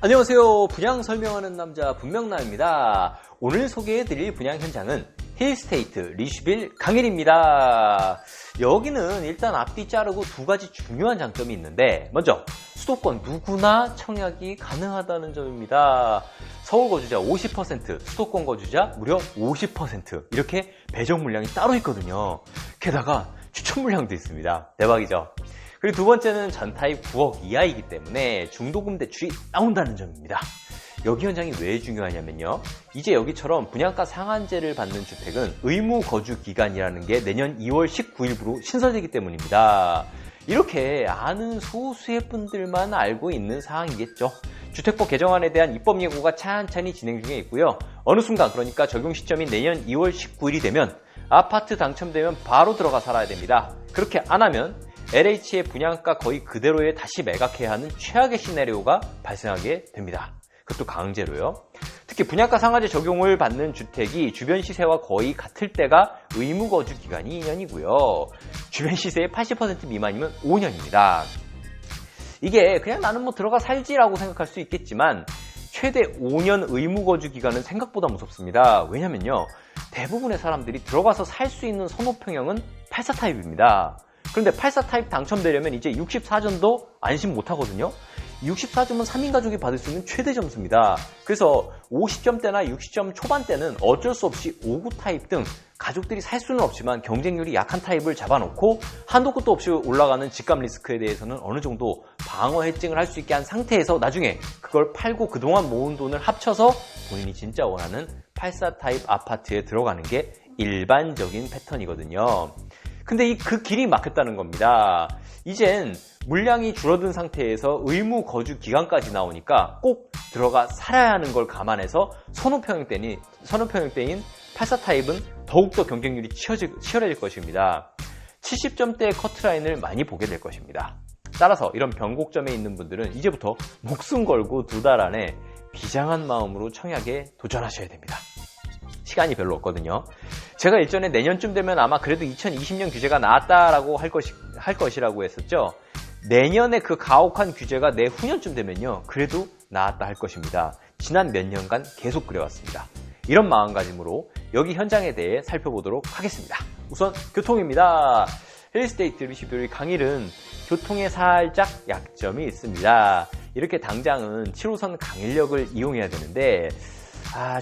안녕하세요. 분양 설명하는 남자 분명남입니다. 오늘 소개해드릴 분양 현장은 힐스테이트 리슈빌 강일입니다. 여기는 일단 앞뒤 자르고 두 가지 중요한 장점이 있는데, 먼저 수도권 누구나 청약이 가능하다는 점입니다. 서울 거주자 50%, 수도권 거주자 무려 50% 이렇게 배정 물량이 따로 있거든요. 게다가 추천 물량도 있습니다. 대박이죠. 그리고 두 번째는 전타입 9억 이하이기 때문에 중도금 대출이 나온다는 점입니다. 여기 현장이 왜 중요하냐면요. 이제 여기처럼 분양가 상한제를 받는 주택은 의무 거주 기간이라는 게 내년 2월 19일부로 신설되기 때문입니다. 이렇게 아는 소수의 분들만 알고 있는 사항이겠죠. 주택법 개정안에 대한 입법 예고가 찬찬히 진행 중에 있고요. 어느 순간, 그러니까 적용 시점이 내년 2월 19일이 되면 아파트 당첨되면 바로 들어가 살아야 됩니다. 그렇게 안 하면 LH의 분양가 거의 그대로에 다시 매각해야 하는 최악의 시나리오가 발생하게 됩니다. 그것도 강제로요. 특히 분양가 상한제 적용을 받는 주택이 주변 시세와 거의 같을 때가 의무 거주 기간이 2년이고요. 주변 시세의 80% 미만이면 5년입니다. 이게 그냥 나는 뭐 들어가 살지라고 생각할 수 있겠지만 최대 5년 의무 거주 기간은 생각보다 무섭습니다. 왜냐면요. 대부분의 사람들이 들어가서 살 수 있는 선호평형은 84 타입입니다. 그런데 84 타입 당첨되려면 이제 64점도 안심 못하거든요. 64점은 3인 가족이 받을 수 있는 최대 점수입니다. 그래서 50점대나 60점 초반대는 어쩔 수 없이 59 타입 등 가족들이 살 수는 없지만 경쟁률이 약한 타입을 잡아놓고 한도 끝도 없이 올라가는 집값 리스크에 대해서는 어느 정도 방어 해증을 할 수 있게 한 상태에서 나중에 그걸 팔고 그동안 모은 돈을 합쳐서 본인이 진짜 원하는 84 타입 아파트에 들어가는 게 일반적인 패턴이거든요. 근데 그 길이 막혔다는 겁니다. 이젠 물량이 줄어든 상태에서 의무 거주 기간까지 나오니까 꼭 들어가 살아야 하는 걸 감안해서 선호평형대인 84 타입은 더욱더 경쟁률이 치열해질 것입니다. 70점대의 커트라인을 많이 보게 될 것입니다. 따라서 이런 변곡점에 있는 분들은 이제부터 목숨 걸고 두 달 안에 비장한 마음으로 청약에 도전하셔야 됩니다. 시간이 별로 없거든요. 제가 일전에 내년쯤 되면 아마 그래도 2020년 규제가 나왔다라고 할 것이라고 했었죠. 내년에 그 가혹한 규제가 내후년쯤 되면요. 그래도 나왔다 할 것입니다. 지난 몇 년간 계속 그래왔습니다. 이런 마음가짐으로 여기 현장에 대해 살펴보도록 하겠습니다. 우선 교통입니다. 힐스테이트 리슈빌 강일은 교통에 살짝 약점이 있습니다. 이렇게 당장은 7호선 강일역을 이용해야 되는데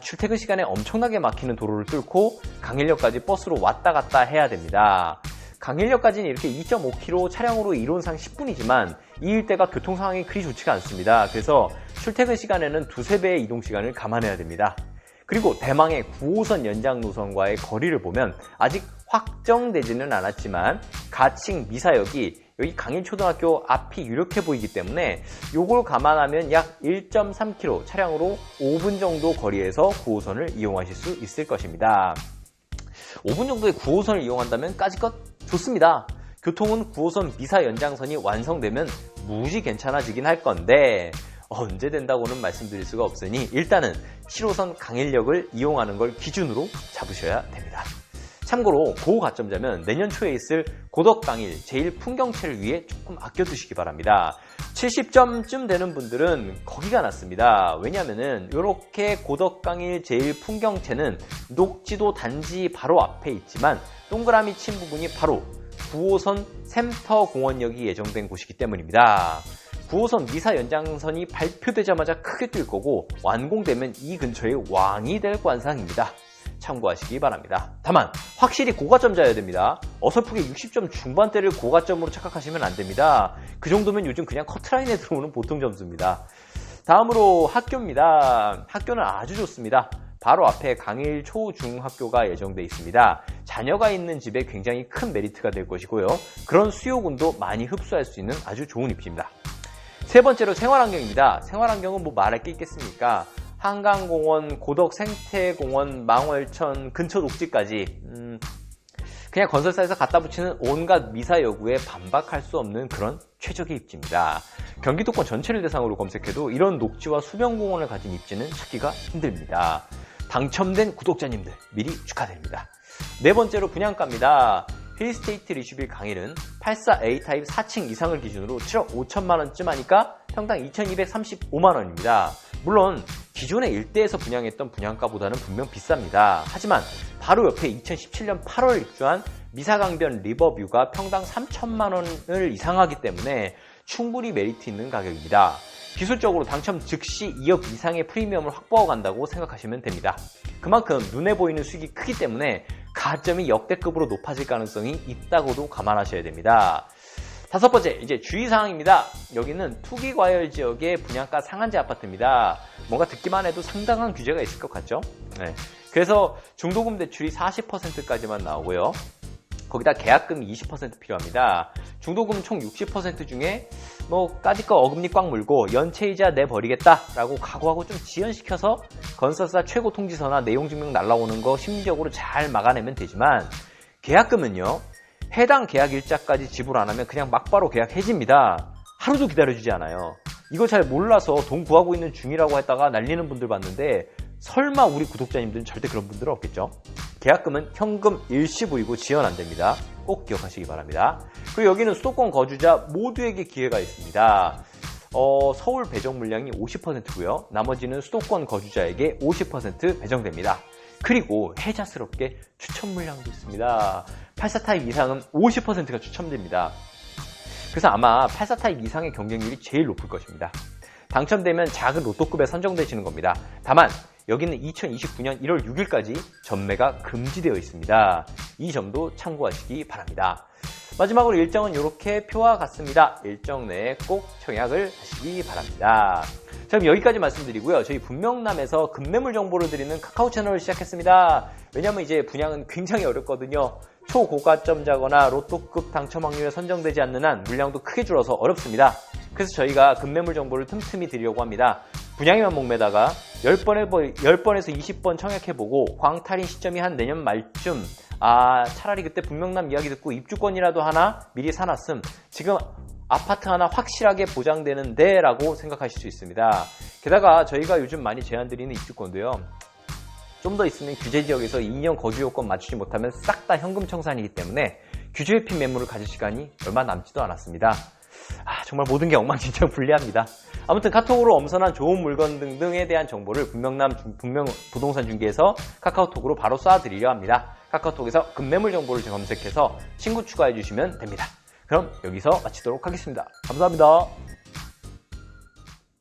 출퇴근 시간에 엄청나게 막히는 도로를 뚫고 강일역까지 버스로 왔다 갔다 해야 됩니다. 강일역까지는 이렇게 2.5km 차량으로 이론상 10분이지만 이 일대가 교통 상황이 그리 좋지가 않습니다. 그래서 출퇴근 시간에는 두세 배의 이동 시간을 감안해야 됩니다. 그리고 대망의 9호선 연장 노선과의 거리를 보면 아직 확정되지는 않았지만 가칭 미사역이 여기 강일초등학교 앞이 유력해 보이기 때문에 요걸 감안하면 약 1.3km 차량으로 5분 정도 거리에서 9호선을 이용하실 수 있을 것입니다. 5분 정도의 9호선을 이용한다면 까짓것 좋습니다. 교통은 9호선 미사 연장선이 완성되면 무지 괜찮아지긴 할 건데 언제 된다고는 말씀드릴 수가 없으니 일단은 7호선 강일역을 이용하는 걸 기준으로 잡으셔야 됩니다. 참고로 고가점자면 내년 초에 있을 고덕강일 제1풍경채를 위해 조금 아껴두시기 바랍니다. 70점쯤 되는 분들은 거기가 낫습니다. 왜냐면은 이렇게 고덕강일 제1풍경채는 녹지도 단지 바로 앞에 있지만 동그라미 친 부분이 바로 9호선 샘터공원역이 예정된 곳이기 때문입니다. 9호선 미사 연장선이 발표되자마자 크게 뛸 거고 완공되면 이 근처의 왕이 될 관상입니다. 참고하시기 바랍니다. 다만 확실히 고가점자여야 됩니다. 어설프게 60점 중반대를 고가점으로 착각하시면 안 됩니다. 그 정도면 요즘 그냥 커트라인에 들어오는 보통 점수입니다. 다음으로 학교입니다. 학교는 아주 좋습니다. 바로 앞에 강일 초중학교가 예정돼 있습니다. 자녀가 있는 집에 굉장히 큰 메리트가 될 것이고요. 그런 수요군도 많이 흡수할 수 있는 아주 좋은 입지입니다. 세 번째로 생활환경입니다. 생활환경은 뭐 말할 게 있겠습니까? 한강공원, 고덕생태공원, 망월천, 근처 녹지까지 그냥 건설사에서 갖다 붙이는 온갖 미사여구에 반박할 수 없는 그런 최적의 입지입니다. 경기도권 전체를 대상으로 검색해도 이런 녹지와 수변공원을 가진 입지는 찾기가 힘듭니다. 당첨된 구독자님들 미리 축하드립니다. 네 번째로 분양가입니다. 힐스테이트 리슈빌 강일은 84A 타입 4층 이상을 기준으로 7억 5천만 원쯤 하니까 평당 2,235만원입니다. 물론 기존의 일대에서 분양했던 분양가보다는 분명 비쌉니다. 하지만 바로 옆에 2017년 8월 입주한 미사강변 리버뷰가 평당 3천만원을 이상하기 때문에 충분히 메리트 있는 가격입니다. 기술적으로 당첨 즉시 2억 이상의 프리미엄을 확보하고 간다고 생각하시면 됩니다. 그만큼 눈에 보이는 수익이 크기 때문에 가점이 역대급으로 높아질 가능성이 있다고도 감안하셔야 됩니다. 다섯 번째, 이제 주의사항입니다. 여기는 투기과열 지역의 분양가 상한제 아파트입니다. 뭔가 듣기만 해도 상당한 규제가 있을 것 같죠? 네. 그래서 중도금 대출이 40%까지만 나오고요. 거기다 계약금이 20% 필요합니다. 중도금 총 60% 중에 까짓 거 어금니 꽉 물고 연체이자 내버리겠다라고 각오하고 좀 지연시켜서 건설사 최고 통지서나 내용증명 날라오는 거 심리적으로 잘 막아내면 되지만, 계약금은요, 해당 계약 일자까지 지불 안 하면 그냥 막바로 계약 해지입니다. 하루도 기다려주지 않아요. 이거 잘 몰라서 돈 구하고 있는 중이라고 했다가 날리는 분들 봤는데, 설마 우리 구독자님들은 절대 그런 분들은 없겠죠? 계약금은 현금 일시불이고 지연 안 됩니다. 꼭 기억하시기 바랍니다. 그리고 여기는 수도권 거주자 모두에게 기회가 있습니다. 서울 배정 물량이 50%고요. 나머지는 수도권 거주자에게 50% 배정됩니다. 그리고 혜자스럽게 추천 물량도 있습니다. 84타입 이상은 50%가 추첨됩니다. 그래서 아마 84타입 이상의 경쟁률이 제일 높을 것입니다. 당첨되면 작은 로또급에 선정되시는 겁니다. 다만 여기는 2029년 1월 6일까지 전매가 금지되어 있습니다. 이 점도 참고하시기 바랍니다. 마지막으로 일정은 이렇게 표와 같습니다. 일정 내에 꼭 청약을 하시기 바랍니다. 자, 그럼 여기까지 말씀드리고요. 저희 분명남에서 급매물 정보를 드리는 카카오 채널을 시작했습니다. 왜냐면 이제 분양은 굉장히 어렵거든요. 초고가점자거나 로또급 당첨 확률에 선정되지 않는 한 물량도 크게 줄어서 어렵습니다. 그래서 저희가 급매물 정보를 틈틈이 드리려고 합니다. 분양에만 목매다가 10번에서 20번 청약해보고 광탈인 시점이 한 내년 말쯤, 차라리 그때 분명남 이야기 듣고 입주권이라도 하나 미리 사놨음, 지금 아파트 하나 확실하게 보장되는데 라고 생각하실 수 있습니다. 게다가 저희가 요즘 많이 제안드리는 입주권도요, 좀 더 있으면 규제지역에서 2년 거주요건 맞추지 못하면 싹 다 현금 청산이기 때문에 규제회피 매물을 가질 시간이 얼마 남지도 않았습니다. 정말 모든 게 엉망진창 불리합니다. 아무튼 카톡으로 엄선한 좋은 물건 등등에 대한 정보를 분명 부동산 중개에서 카카오톡으로 바로 쏴드리려 합니다. 카카오톡에서 급매물 정보를 검색해서 친구 추가해 주시면 됩니다. 그럼 여기서 마치도록 하겠습니다. 감사합니다.